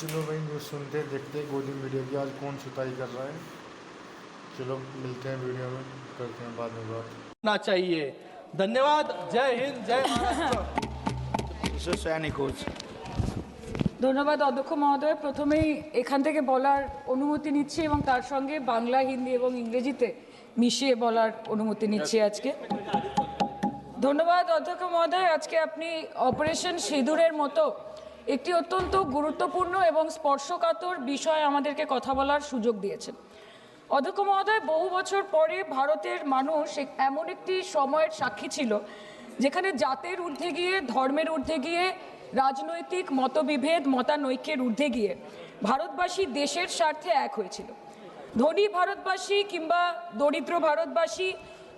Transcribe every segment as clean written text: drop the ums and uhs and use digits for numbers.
चलो भाई न्यूज़ सुनते हैं, देखते हैं गोदी मीडिया की आज कौन सुताई कर रहा है। चलो मिलते हैं वीडियो में, करते हैं बाद में बात। ना चाहिए। धन्यवाद। जय हिंद, जय महाराष्ट्र। ধন্যবাদ অধ্যক্ষ মহোদয়। প্রথমেই এখান থেকে বলার অনুমতি নিচ্ছি এবং তার সঙ্গে বাংলা, হিন্দি এবং ইংরেজিতে মিশিয়ে বলার অনুমতি নিচ্ছি আজকে। ধন্যবাদ অধ্যক্ষ মহোদয়। আজকে আপনি অপারেশন সিঁদুরের মতো একটি অত্যন্ত গুরুত্বপূর্ণ এবং স্পর্শকাতর বিষয় আমাদেরকে কথা বলার সুযোগ দিয়েছেন। অধ্যক্ষ মহোদয়, বহু বছর পরে ভারতের মানুষ এমন একটি সময়ের সাক্ষী ছিল যেখানে জাতের ঊর্ধ্বে গিয়ে, ধর্মের ঊর্ধ্বে গিয়ে, রাজনৈতিক মতবিভেদ, মতানৈক্যের ঊর্ধ্বে গিয়ে ভারতবাসী দেশের স্বার্থে এক হয়েছিল। ধনী ভারতবাসী কিংবা দরিদ্র ভারতবাসী,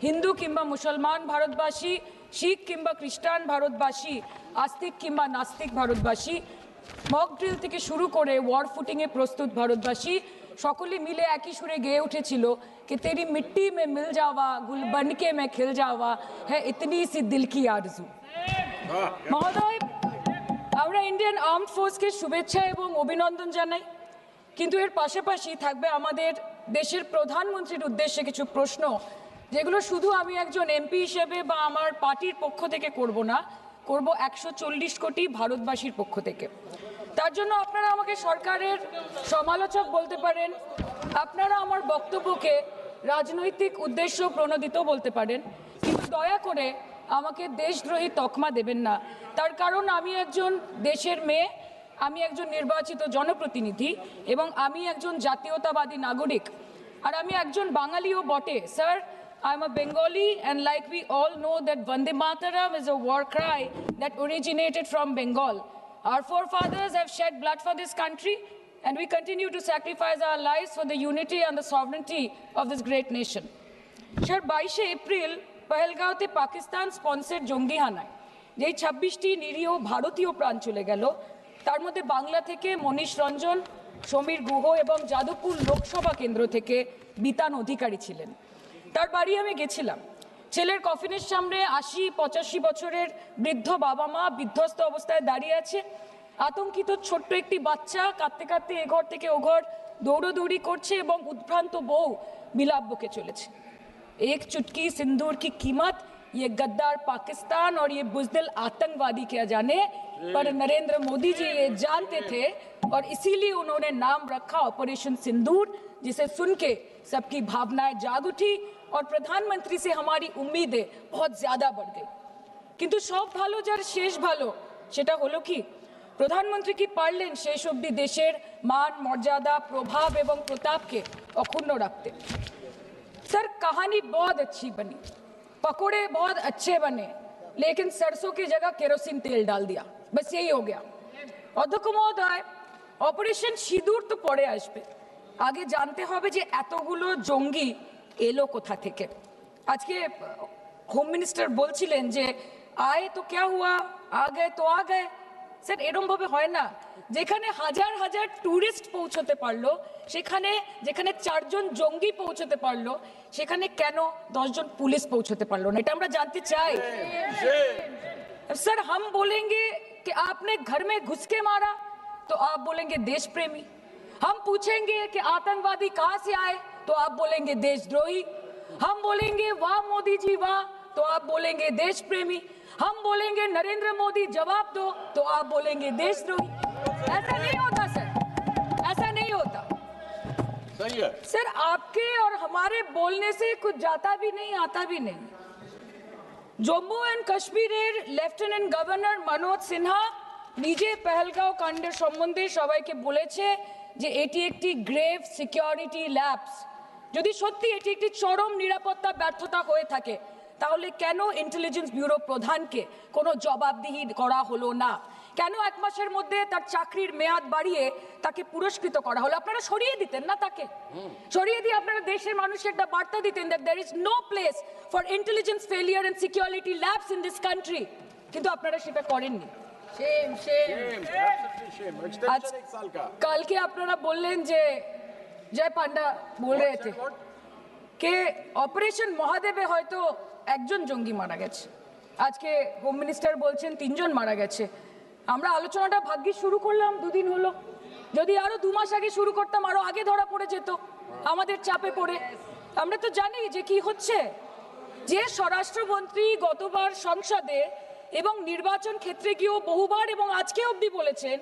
হিন্দু কিংবা মুসলমান ভারতবাসী, শিখ কিংবা খ্রিস্টান ভারতবাসী, আস্তিক কিংবা নাস্তিক ভারতবাসী, মক ড্রিল থেকে শুরু করে ওয়ার ফুটিংয়ে প্রস্তুত ভারতবাসী সকলে মিলে একই সুরে গেয়ে উঠেছিল कि तेरी मिट्टी में मिल जावा, गुल बनके मैं खिल जावा, है इतनी सी दिल की आरजू। মহোদয়, আমরা ইন্ডিয়ান আর্মড ফোর্সকে শুভেচ্ছা এবং অভিনন্দন জানাই, কিন্তু এর পাশাপাশি থাকবে আমাদের দেশের প্রধানমন্ত্রীর উদ্দেশ্যে কিছু প্রশ্ন, যেগুলো শুধু আমি একজন এমপি হিসেবে বা আমার পার্টির পক্ষ থেকে করব না, করব 140 কোটি ভারতবাসীর পক্ষ থেকে। তার জন্য আপনারা আমাকে সরকারের সমালোচক বলতে পারেন, আপনারা আমার বক্তব্যকে রাজনৈতিক উদ্দেশ্য প্রণোদিত বলতে পারেন, কিন্তু দয়া করে আমাকে দেশদ্রোহী তকমা দেবেন না। তার কারণ আমি একজন দেশের মেয়ে, আমি একজন নির্বাচিত জনপ্রতিনিধি এবং আমি একজন জাতীয়তাবাদী নাগরিক, আর আমি একজন বাঙালিও বটে। Sir, I'm a Bengali, and like we all know that Vande Mataram is a war cry that originated from Bengal. Our forefathers have shed blood for this country, and we continue to sacrifice our lives for the unity and the sovereignty of this great nation. Sir, 22 April পহেলগাঁওতে Pakistan sponsor জঙ্গি হানায় যেই 26টি নিরীহ ভারতীয় প্রাণ চলে গেল, তার মধ্যে বাংলা থেকে মনীষ রঞ্জন, সমীর গুহ এবং যাদবপুর লোকসভা কেন্দ্র থেকে বিতান অধিকারী ছিলেন। তার বাড়ি আমি গেছিলাম। ছেলের কফিনের সামনে 80-85 বছরের বৃদ্ধ বাবা মা বিধ্বস্ত অবস্থায় দাঁড়িয়ে আছে। আতঙ্কিত ছোট্ট একটি বাচ্চা কাঁদতে কাঁদতে এ ঘর থেকে ও ঘর দৌড়োদৌড়ি করছে এবং উদ্ভ্রান্ত বউ বিলাপ বকে চলেছে। एक चुटकी सिंदूर की कीमत, ये गद्दार पाकिस्तान और ये बुज़दिल आतंकवादी क्या जाने, पर नरेंद्र मोदी जी ये जानते थे और इसीलिए उन्होंने नाम रखा ऑपरेशन सिंदूर, जिसे सुन के सबकी भावनाएं जाग उठी और प्रधानमंत्री से हमारी उम्मीदें बहुत ज़्यादा बढ़ गई। किंतु सब भालो जार शेष भालो, सेटा हलो कि प्रधानमंत्री की पारलेन शेष अब्दि देशेर मान, मर्यादा, प्रभाव एवं प्रताप के अक्षुण्ण रखते। सर, कहानी बहुत अच्छी बनी, पकोड़े बहुत अच्छे बने, लेकिन सरसों की जगह केरोसिन तेल डाल दिया, बस यही हो गया। অধ্যক্ষ মহোদয়, অপারেশন সিঁদুর তো পরে আসবে, আগে জানতে হবে যে এতগুলো জঙ্গি এলো কোথা থেকে। আজকে হোম মিনিস্টার বলছিলেন যে আয়ে তো ক্যা হুয়া, আ গয়ে তো আ গয়ে। স্যার, এরমভাবে হয় না। যেখানে হাজার হাজার ট্যুরিস্ট পৌঁছতে পারলো, সেখানে যেখানে 4 জন জঙ্গি পৌঁছতে পারলো, সেখানে কেন 10 জন পুলিশ পৌঁছতে পারলো না? এটা আমরা জানতে চাই। सर, हम बोलेंगे कि आपने घर में घुस के मारा तो आप बोलेंगे देश प्रेमी। हम पूछेंगे कि आतंकवादी कहां से आए तो आप बोलेंगे देशद्रोही। हम बोलेंगे वाह मोदी जी वाह तो आप बोलेंगे देश प्रेमी। हम बोलेंगे नरेंद्र मोदी जवाब दो तो आप बोलेंगे देशद्रोही। ऐसा नहीं होता सर, ऐसा नहीं होता। सही है सर, आपके और हमारे बोलने से कुछ जाता भी नहीं, आता भी नहीं। জম্মু অ্যান্ড কাশ্মীরের লেফটেন্যান্ট গভর্নর মনোজ সিনহা নিজে পেহেলগাঁও কাণ্ডের সম্বন্ধে সবাইকে বলেছে যে এটি একটি গ্রেভ সিকিউরিটি ল্যাপস। যদি সত্যি এটি একটি চরম নিরাপত্তা ব্যর্থতা হয়ে থাকে, তাহলে কেন ইন্টেলিজেন্স ব্যুরো প্রধানকে কোনো জবাবদিহি করা হলো না? কেন 1 মাসের মধ্যে তার চাকরির মেয়াদ বাড়িয়ে তাকে পুরস্কৃত করা হলো? আপনারা সরিয়ে দিতেন না তাকে? সরিয়ে দিয়ে আপনারা দেশের মানুষকে একটা বার্তা দিতেন that there is no place for intelligence failure and security labs in this country, কিন্তু আপনারা সেটা করেননি। কালকে আপনারা বললেন যে জয় পান্ডা বল रहे थे कि অপারেশন মহাদেবে হয়তো একজন জঙ্গি মারা গেছে, আজকে হোম মিনিস্টার বলছেন 3 জন মারা গেছে। আমরা আলোচনাটা ভাগ্যে শুরু করলাম 2 দিন হলো, যদি আরো 2 মাস আগে শুরু করতাম আরো আগে ধরা পড়ে যেত আমাদের চাপে পড়ে। আমরা তো জানি যে কি হচ্ছে, যে স্বরাষ্ট্রমন্ত্রী গতবার সংসদে এবং নির্বাচন ক্ষেত্রে গিয়েও বহুবার এবং আজকে অবধি বলেছেন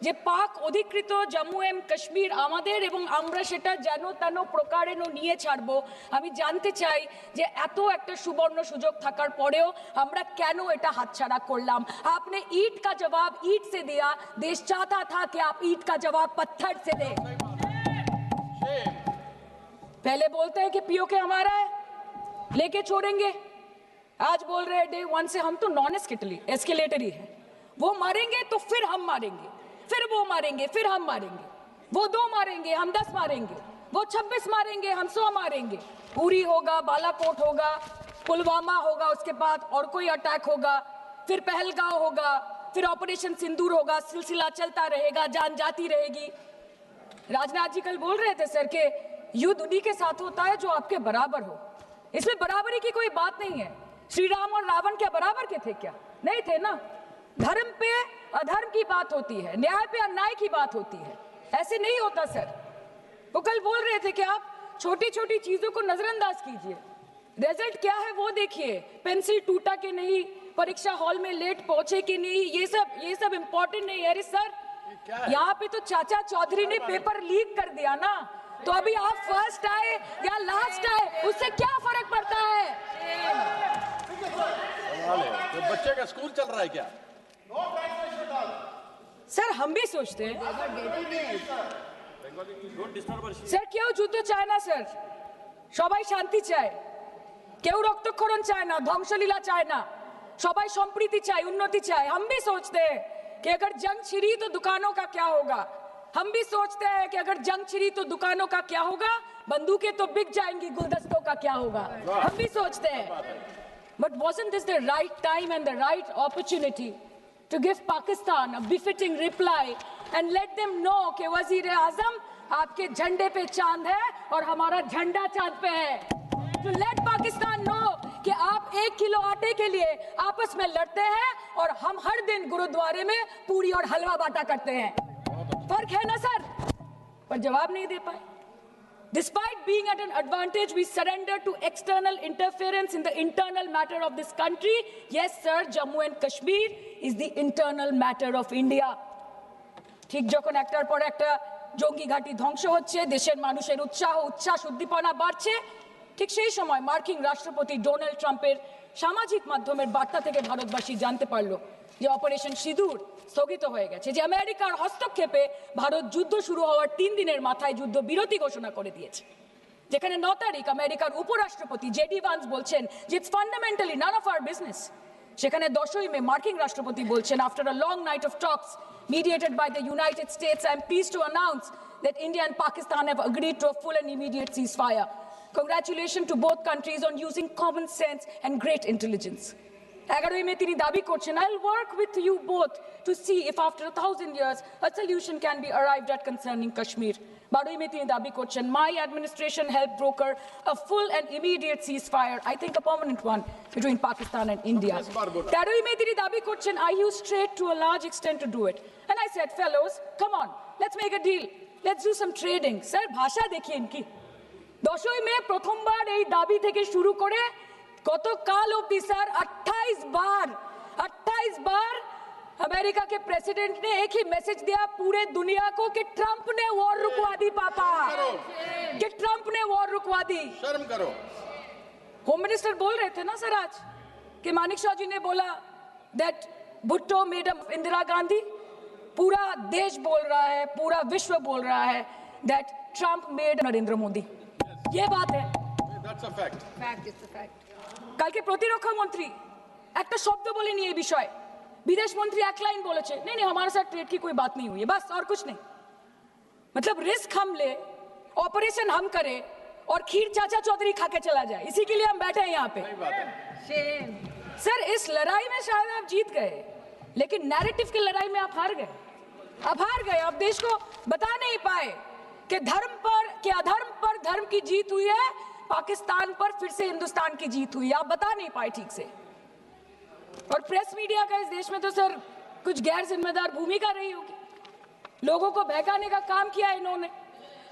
যে পাক অধিকৃত জম্মু এন্ড কাশ্মীর আমাদের এবং আমরা সেটা যেন তেন প্রকারে নিয়ে ছাড়বো। আমি জানতে চাই যে এত একটা সুবর্ণ সুযোগ থাকার পরেও আমরা কেন এটা হাতছাড়া করলাম? आपने ईंट का जवाब ईंट से दिया, देश चाहता था कि आप ईंट का जवाब पत्थर से दें। पहले बोलते हैं कि पीओके हमारा है, लेके छोड़ेंगे, आज बोल रहे हैं डे 1 से हम तो नॉन एस्केलेटरी है, वो मारेंगे तो फिर हम मारेंगे, फिर वो मारेंगे, फिर हम मारेंगे, वो 2 मारेंगे हम 10 मारेंगे, वो 26 मारेंगे हम 100 मारेंगे। उरी होगा, बालाकोट होगा, पुलवामा होगा, उसके बाद और कोई अटैक होगा, फिर पहलगांव होगा, फिर ऑपरेशन सिंदूर होगा, सिलसिला चलता रहेगा, जान जाती रहेगी। राजनाथ जी कल बोल रहे थे सर के युद्ध उन्हीं के साथ होता है जो आपके बराबर हो। इसमें बराबरी की कोई बात नहीं है। श्री राम और रावण क्या बराबर के थे क्या? नहीं थे ना। धर्म पे अधर्म की बात होती है, न्याय पे अन्याय की बात होती है, ऐसे नहीं होता सर। वो कल बोल रहे थे कि आप छोटी छोटी चीजों को नजरअंदाज कीजिए, रिजल्ट क्या है वो देखिए, पेंसिल टूटा कि नहीं, परीक्षा हॉल में लेट पहुंचे कि नहीं, ये सब इंपॉर्टेंट नहीं है। अरे सर यहाँ पे तो चाचा चौधरी ने पेपर लीक कर दिया ना, तो अभी आप फर्स्ट आए या लास्ट आए उससे क्या फर्क पड़ता है? तो बच्चे का स्कूल चल रहा है क्या? सर हम भी सोचते हैं স্যার কেউ যুদ্ধ চায় না স্যার, সবাই শান্তি চায়, কেউ রক্তক্ষরণ চায় না, ধ্বংসলীলা চায় না, সবাই সম্প্রীতি চায়, উন্নতি চায়। हम भी सोचते हैं कि अगर जंग छिड़ी तो दुकानों का क्या होगा, हम भी सोचते हैं कि अगर जंग छिड़ी तो दुकानों का क्या होगा, बंदूकें तो बिक जाएंगी, गुलदस्तों का क्या होगा, हम भी सोचते हैं। But wasn't this the right time and the right opportunity to give Pakistan a befitting reply and let them know कि वज़ीर-ए-आज़म आपके झंडे पे चांद है और हमारा झंडा चांद पे है। To let Pakistan know कि आप 1 किलो आटे के लिए आपस में लड़ते हैं और हम हर दिन गुरुद्वारे में पूरी और हलवा बांटा करते हैं। फर्क है ना सर? पर जवाब नहीं दे पाए। Despite being at an advantage, we surrender to external interference in the internal matter of this country. Yes, sir, Jammu and Kashmir is the internal matter of India. ঠিক যখন একটার পর একটা জঙ্গি ঘাঁটি ধ্বংস হচ্ছে, দেশের মানুষের উচ্ছ্বাস উদ্দীপনা বাড়ছে, ঠিক সেই সময় মার্কিন রাষ্ট্রপতি ডোনাল্ড ট্রাম্পের সামাজিক মাধ্যমের বার্তা থেকে ভারতবাসী জানতে পারলো যে অপারেশন সিঁদুর স্থগিত হয়ে গেছে, যে আমেরিকার হস্তক্ষেপে ভারত যুদ্ধ শুরু হওয়ার 3 দিনের মাথায় যুদ্ধ বিরতি ঘোষণা করে দিয়েছে, যেখানে 9 তারিখ আমেরিকার উপরাষ্ট্রপতি জেডি ভান্স বলছেন যে it's fundamentally none of our business. সেখানে 10ই মে মার্কিন রাষ্ট্রপতি বলছেন, after a long night of talks mediated by the United States, I am pleased to announce that India and Pakistan have agreed to a full and immediate ceasefire. Congratulations to both countries on using common sense and great intelligence. 11ই মে তিনি দাবি করছেন, I'll work with you both to see if after 1000 years a solution can be arrived at concerning Kashmir. 12ই মে তিনি দাবি করছেন, my administration helped broker a full and immediate ceasefire, I think a permanent one, between Pakistan and India. 13ই মে তিনি দাবি করছেন, I used trade to a large extent to do it. And I said, fellows, come on, let's make a deal. Let's do some trading. Sir, ভাষা দেখিয়ে ইনকি। 10ই মে প্রথমবার এই দাবি থেকে শুরু করে গতকাল অবধি স্যার 28 बार अमेरिका के प्रेसिडेंट ने एक ही मैसेज दिया पूरे दुनिया को कि ट्रंप ने वॉर रुकवा दी पापा, कि ट्रंप ने वॉर रुकवा दी। शर्म करो। होम मिनिस्टर बोल रहे थे ना सर आज कि मानिक शाह जी ने बोला दैट भुट्टो मेड इंदिरा गांधी, पूरा देश बोल रहा है, पूरा विश्व बोल रहा है that Trump made Narendra Modi. ये बात है, That's a fact. Fact is the fact. কালকে প্রতিরক্ষা মন্ত্রী একটা শব্দ বলেনি এই বিষয়ে, विदेश मंत्री एक लाइन बोले नहीं हमारे साथ ट्रेड की कोई बात नहीं हुई है, बस और कुछ नहीं। मतलब रिस्क हम ले, ऑपरेशन हम करें और खीर चाचा चौधरी खा के चला जाए, इसी के लिए हम बैठे हैं यहाँ पे। सर इस लड़ाई में शायद आप जीत गए, लेकिन नैरेटिव की लड़ाई में आप हार गए। आप देश को बता नहीं पाए कि धर्म पर कि अधर्म पर धर्म की जीत हुई है, पाकिस्तान पर फिर से हिंदुस्तान की जीत हुई है, आप बता नहीं पाए ठीक से। और प्रेस मीडिया का इस देश में तो सर कुछ गैर जिम्मेदार भूमिका रही होगी। लोगों को बहकाने का काम किया इन्होंने।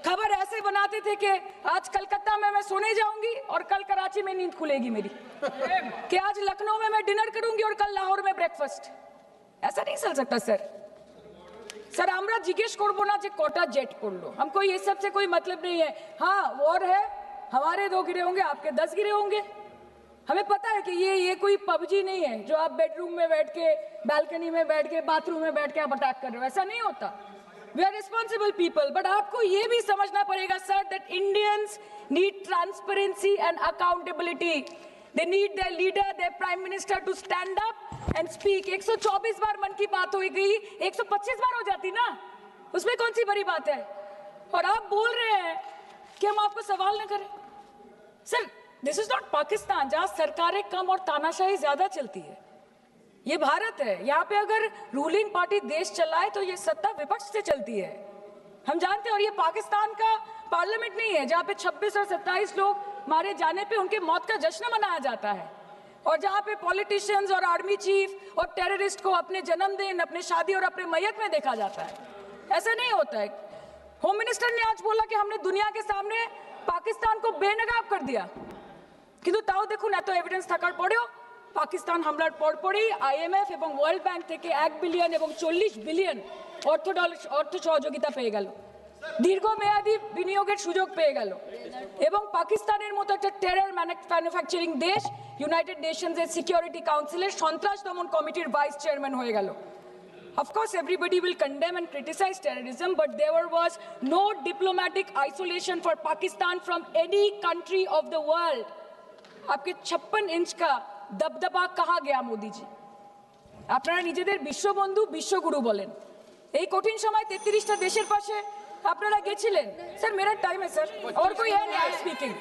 खबर ऐसे बनाते थे कि आज कलकत्ता में मैं सोने जाऊंगी और कल कराची में नींद खुलेगी मेरी, कि आज लखनऊ में मैं डिनर करूंगी और कल लाहौर में ब्रेकफास्ट। ऐसा नहीं चल सकता सर। सर আমরা জিজ্ঞেস করব না যে কটা জেট করলো, हमको ये सब से कोई मतलब नहीं है। हाँ वॉर है, हमारे 2 गिरे होंगे, आपके 10 गिरे होंगे। हमें पता है कि ये कोई पबजी नहीं है जो आप बेडरूम में बैठ के, बालकनी में बैठ के, बाथरूम में बैठ के आप अटैक कर रहे हो, ऐसा नहीं होता। We are responsible people, but आपको ये भी समझना पड़ेगा sir that Indians need transparency and accountability. They need their leader, their prime minister to stand up and speak. 124 बार मन की बात हो गई, 125 बार हो जाती ना, उसमें कौन सी बड़ी बात है। और आप बोल रहे हैं कि हम आपको सवाल न करें। Sir this is not Pakistan जहां सरकारें कम और तानाशाही ज्यादा चलती है। ये भारत है, यहाँ पे अगर रूलिंग पार्टी देश चलाए तो ये सत्ता विपक्ष से चलती है, हम जानते हैं। और ये पाकिस्तान का पार्लियामेंट नहीं है जहाँ पे 26 और 27 लोग मारे जाने पे उनके मौत का जश्न मनाया जाता है, और जहाँ पे पॉलिटिशियंस और आर्मी चीफ और टेररिस्ट को अपने जन्मदिन, अपने शादी और अपने मैयत में देखा जाता है। ऐसा नहीं होता है। होम मिनिस्टर ने आज बोला कि हमने दुनिया के सामने पाकिस्तान को बेनकाब कर दिया, কিন্তু তাও দেখুন এত এভিডেন্স থাকার পরেও পাকিস্তান হামলার পরপরই আইএমএফ এবং ওয়ার্ল্ড ব্যাংক থেকে 1 বিলিয়ন এবং 40 বিলিয়ন অর্থ সহযোগিতা পেয়ে গেল, দীর্ঘমেয়াদী বিনিয়োগের সুযোগ পেয়ে গেল, এবং পাকিস্তানের মতো একটা টেরর ম্যানুফ্যাকচারিং দেশ ইউনাইটেড নেশনসের সিকিউরিটি কাউন্সিলের সন্ত্রাস দমন কমিটির ভাইস চেয়ারম্যান হয়ে গেল। Of course, everybody will condemn and criticize terrorism, but there was no diplomatic isolation for Pakistan from any country of the world. आपके 56 इंच का दबदबा कहाँ गया मोदी जी? আপনারা নিজেদের বিশ্ববন্ধু বিশ্বগুরু বলেন, এই কঠিন সময় 33টা দেশের পাশে আপনারা গেছিলেন। স্যার मेरा टाइम है सर, और कोई है नहीं स्पीकिंग।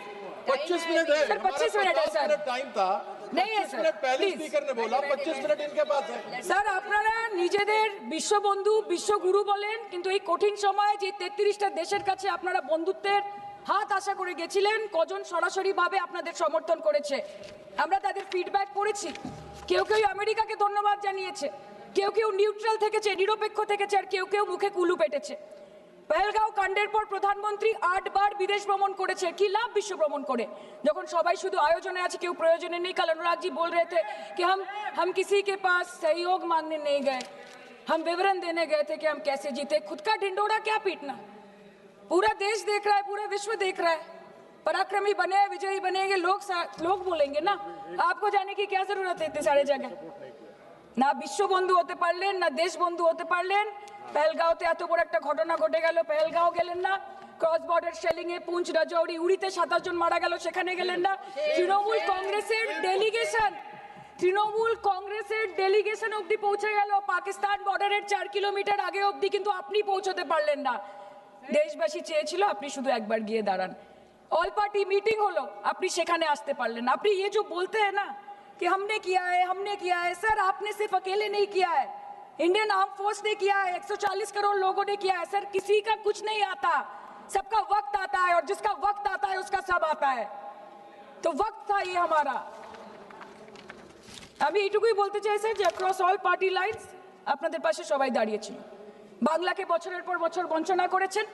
25 मिनट है सर 25 मिनट है सर, टाइम था नहीं है सर, पहले स्पीकर ने बोला 25 मिनट इनके पास है। স্যার আপনারা নিজেদের বিশ্ববন্ধু বিশ্বগুরু বলেন, কিন্তু এই কঠিন সময়ে যে 33টা দেশের কাছে আপনারা বন্ধুত্বের হাত আশা করে গেছিলেন, কজন সরাসরি ভাবে আপনাদের সমর্থন করেছে আমরা তাদের ফিডব্যাক পড়েছি। কেউ কেউ আমেরিকাকে ধন্যবাদ জানিয়েছে, কেউ কেউ নিউট্রাল থেকেছে, নিরপেক্ষ থেকেছে, আর কেউ কেউ মুখে কুলু পেটেছে। পহেলগাঁও কাণ্ডের পর প্রধানমন্ত্রী 8 বার বিদেশ ভ্রমণ করেছে, কি লাভ বিশ্ব ভ্রমণ করে যখন সবাই শুধু আয়োজনে আছে, কেউ প্রয়োজনে নেই। कल अनुराग जी बोल रहे थे कि हम किसी के पास सहयोग मांगने नहीं गए, हम विवरण देने गए थे कि हम कैसे जीते। खुद का ढिंडोरा क्या पीटना, पूरा देश देख रहा है, पूरा विश्व देख रहा है। पराक्रमी बने, विजयी बनेंगे लोग बोलेंगे ना, आपको जाने की क्या जरूरत है इतने सारे जगह। ना विश्व बंधु होते पारलेन, ना देश बंधु होते पारलेन। पहलगाঁওতে এত বড় একটা ঘটনা ঘটে গেল, পহলগাঁও গেলেন না। ক্রস বর্ডার শেলিং এ পুঞ্চ, রাজৌরি, উড়িতে 27 জন মারা গেল, সেখানে গেলেন না। তৃণমূল কংগ্রেসের ডেলিগেশন অবধি পৌঁছে গেল পাকিস্তান বর্ডারের 4 কিলোমিটার আগে অবধি, কিন্তু আপনি পৌঁছতে পারলেন না। দেশবাসী চেয়েছিল আপনি শুধু একবার গিয়ে দাঁড়ান। ऑल पार्टी मीटिंग হলো, আপনি সেখানে আসতে পারলেন না। আপনি ये जो बोलते हैं ना कि हमने किया है, सर आपने सिर्फ अकेले नहीं किया है, इंडियन आर्म फोर्स ने किया है, 140 करोड़ लोगों ने किया है। सर किसी का कुछ नहीं आता, सबका वक्त आता है, और जिसका वक्त आता है उसका सब आता है। तो वक्त था ये हमारा। আমি এইটুকুই বলতে চাই স্যার যে অ্যাক্রস অল পার্টি লাইনস আপনাদের পাশে সবাই দাঁড়িয়েছিল। বাংলাকে বছরের পর বছর বঞ্চনা করেছেন,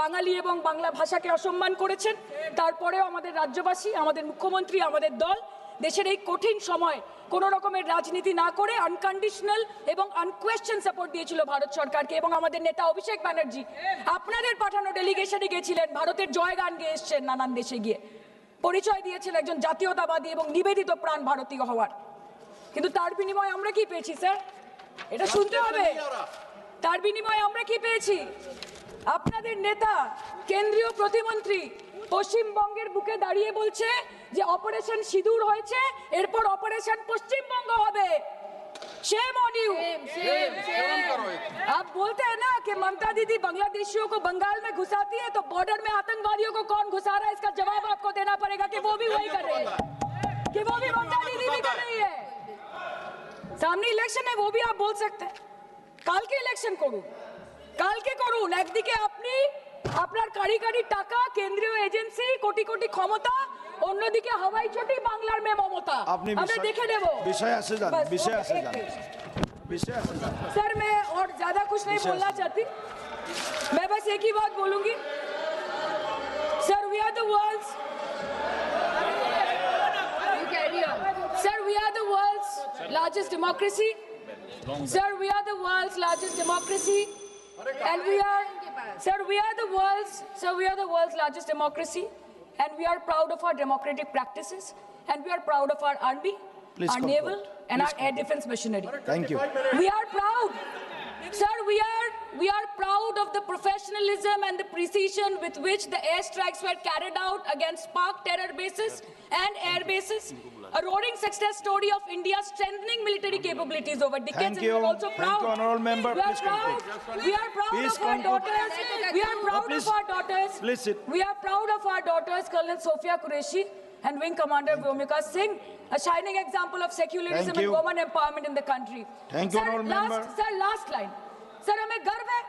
বাঙালি এবং বাংলা ভাষাকে অসম্মান করেছেন, তারপরেও আমাদের রাজ্যবাসী, আমাদের মুখ্যমন্ত্রী, আমাদের দল দেশের এই কঠিন সময় কোনো রকমের রাজনীতি না করে আনকন্ডিশনাল এবং আনকোয়েশ্চেন সাপোর্ট দিয়েছিল ভারত সরকারকে। এবং আমাদের নেতা অভিষেক ব্যানার্জি আপনাদের পাঠানো ডেলিগেশনে গেছিলেন, ভারতের জয়গান গেয়ে এসছেন, নানান দেশে গিয়ে পরিচয় দিয়েছেন একজন জাতীয়তাবাদী এবং নিবেদিত প্রাণ ভারতীয় হওয়ার। কিন্তু তার বিনিময়ে আমরা কি পেয়েছি স্যার, এটা শুনতে হবে। তার বিনিময়ে আমরা কি পেয়েছি? আপনাদের নেতা কেন্দ্রীয় প্রতিমন্ত্রী পশ্চিমবঙ্গের বুকে দাঁড়িয়ে বলছে যে অপারেশন সিঁদুর হয়েছে, এরপর অপারেশন পশ্চিমবঙ্গ হবে। Shame on you. आप बोलते हैं ना कि ममता दीदी बांग्लादेशियों को बंगाल में घुसाती है, तो बॉर्डर में आतंकवादियों को कौन घुसा रहा है, इसका जवाब आपको देना पड़ेगा कि वो भी वही कर रहे हैं, कि वो भी ममता दीदी भी कर रही है। सामने इलेक्शन है, वो भी आप बोल सकते हैं কালকে ইলেকশন করুন, কালকে করুন। একদিকে আপনি আপনার কারি কারি টাকা, কেন্দ্রীয় এজেন্সি, কোটি কোটি ক্ষমতা, অন্যদিকে হাওয়াই চটি বাংলার মে মমতা। আমরা দেখে নেব। विषय से जान। सर मैं और ज्यादा कुछ नहीं बोलना चाहती। मैं बस एक ही बात बोलूंगी sir, we are the world's Sir, we are the world's largest democracy. Sir, we are the world's largest democracy. And we are, sir, we are the world's largest democracy. And we are proud of our democratic practices. And we are proud of our army, Please our conclude. naval, and our air defense machinery. Thank you. We are proud. Sir, we are proud of the professionalism and the precision with which the airstrikes were carried out against Pak terror bases and air bases. A roaring success story of India's strengthening military capabilities over decades. Thank And you. we are also Thank proud. you, honorable member. We are Please proud. We are proud Please of our conclude. daughters. We are proud please. of our daughters. Please sit. We are proud of our daughters, Colonel Sophia Qureshi and Wing Commander Vyomika Singh, a shining example of secularism Thank and you. women empowerment in the country. Thank you, Sir, honorable member. Sir, last line. Sir, हमें गर्व है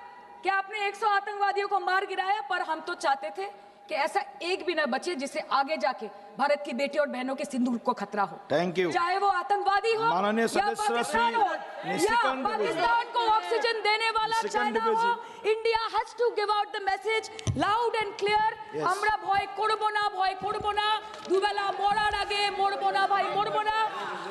कि आपने 100 आतंकवादियों को मार गिराया, पर हम तो चाहते थे कि ऐसा एक भी ना बचे जिससे आगे जाके भारत की बेटी और बहनों के सिंदूर को खतरा हो। Thank you. चाहे वो आतंकवादी हो माननीय या सदस्य पाकिस्तान हो या निशिकांत पाकिस्तान को ऑक्सीजन देने वाला निशिकांत चाइना हो, India has to give out the message loud and clear. Yes. আমরা ভয় করব না, ভয় করব না, দুবেলা মরার আগে মরবো না ভাই, মরবো না।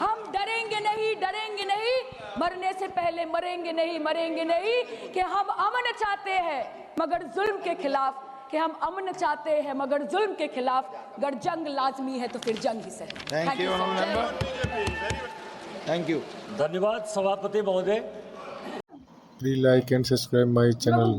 हम डरेंगे नहीं, मरने से पहले मरेंगे नहीं, कि हम अमन चाहते हैं मगर जुल्म के खिलाफ, कि हम अमन चाहते हैं मगर जुल्म के खिलाफ, अगर जंग लाजमी है तो फिर जंग ही सही। Thank you, sir. honorable member. Thank you. धन्यवाद सभापति महोदय। Please like and subscribe my channel.